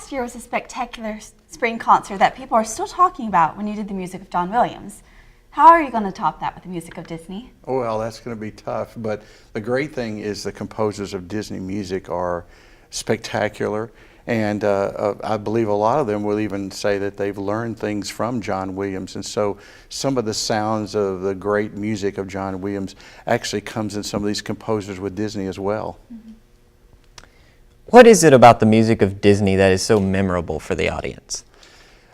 last year was a spectacular spring concert that people are still talking about when you did the music of John Williams. How are you going to top that with the music of Disney? Well, that's going to be tough, but the great thing is the composers of Disney music are spectacular, and I believe a lot of them will even say that they've learned things from John Williams, and so some of the sounds of the great music of John Williams actually comes in some of these composers with Disney as well. Mm-hmm. What is it about the music of Disney that is so memorable for the audience?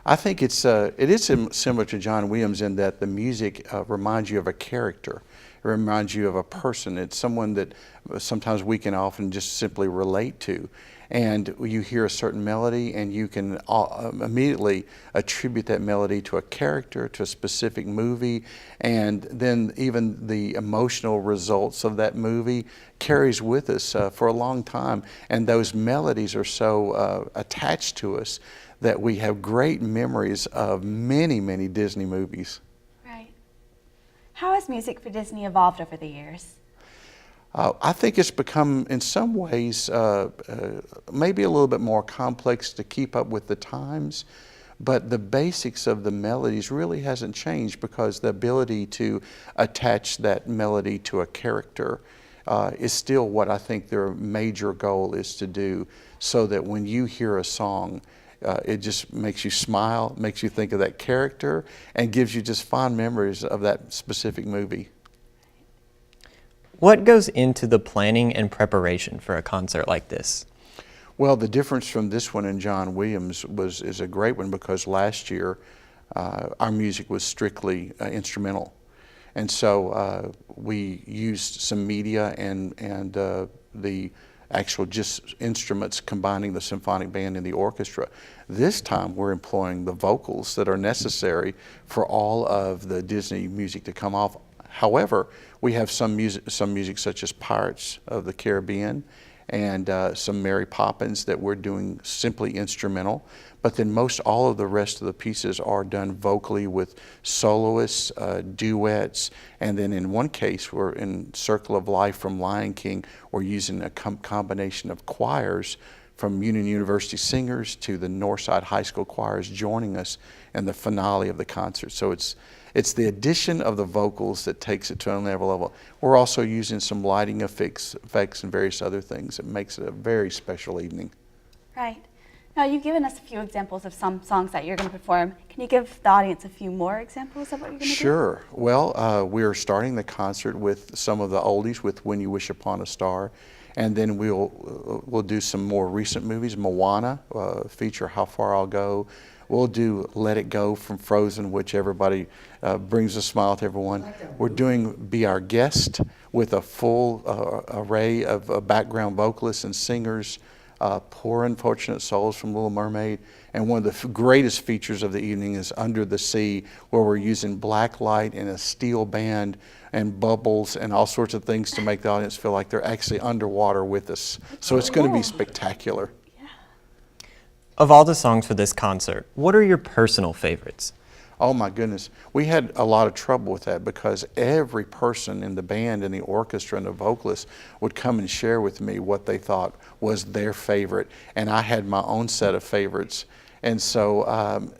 I think it is similar to John Williams in that the music reminds you of a character. It reminds you of a person. It's someone that sometimes we can often just simply relate to. And you hear a certain melody and you can immediately attribute that melody to a character, to a specific movie, and then even the emotional results of that movie carries with us for a long time. And those melodies are so attached to us that we have great memories of many, many Disney movies. Right. How has music for Disney evolved over the years? I think it's become, in some ways, maybe a little bit more complex to keep up with the times, but the basics of the melodies really hasn't changed because the ability to attach that melody to a character is still what I think their major goal is to do, so that when you hear a song, it just makes you smile, makes you think of that character, and gives you just fond memories of that specific movie. What goes into the planning and preparation for a concert like this? Well, the difference from this one and John Williams is a great one because last year our music was strictly instrumental. And so we used some media and the actual just instruments combining the symphonic band and the orchestra. This time we're employing the vocals that are necessary for all of the Disney music to come off. However, we have some music such as Pirates of the Caribbean and some Mary Poppins that we're doing simply instrumental. But then most all of the rest of the pieces are done vocally with soloists, duets, and then in one case, we're in Circle of Life from Lion King, we're using a combination of choirs from Union University singers to the Northside High School choirs joining us in the finale of the concert. So it's the addition of the vocals that takes it to another level. We're also using some lighting effects and various other things that makes it a very special evening. Right. Now, you've given us a few examples of some songs that you're going to perform. Can you give the audience a few more examples of what you're going to do? Sure. Well, we're starting the concert with some of the oldies with When You Wish Upon a Star, and then we'll do some more recent movies. Moana, feature How Far I'll Go. We'll do Let It Go from Frozen, which everybody brings a smile to everyone. We're doing Be Our Guest with a full array of background vocalists and singers. Poor Unfortunate Souls from Little Mermaid. And one of the greatest features of the evening is Under the Sea, where we're using black light and a steel band and bubbles and all sorts of things to make the audience feel like they're actually underwater with us. So it's going to be spectacular. Of all the songs for this concert, what are your personal favorites? Oh my goodness. We had a lot of trouble with that because every person in the band and the orchestra and the vocalists would come and share with me what they thought was their favorite. And I had my own set of favorites. And so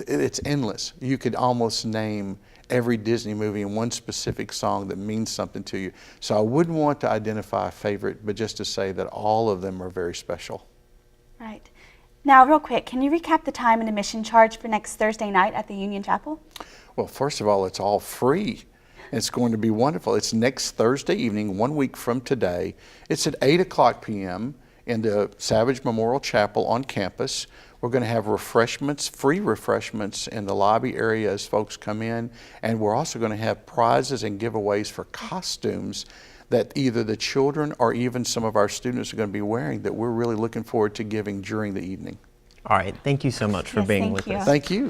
it's endless. You could almost name every Disney movie in one specific song that means something to you. So I wouldn't want to identify a favorite, but just to say that all of them are very special. Right. Now, real quick, can you recap the time and admission charge for next Thursday night at the Union Chapel? Well, first of all, it's all free. It's going to be wonderful. It's next Thursday evening, 1 week from today. It's at 8:00 p.m. in the Savage Memorial Chapel on campus. We're going to have refreshments, free refreshments in the lobby area as folks come in. And we're also going to have prizes and giveaways for costumes that either the children or even some of our students are going to be wearing that we're really looking forward to giving during the evening. All right. Thank you so much for being with us. Thank you.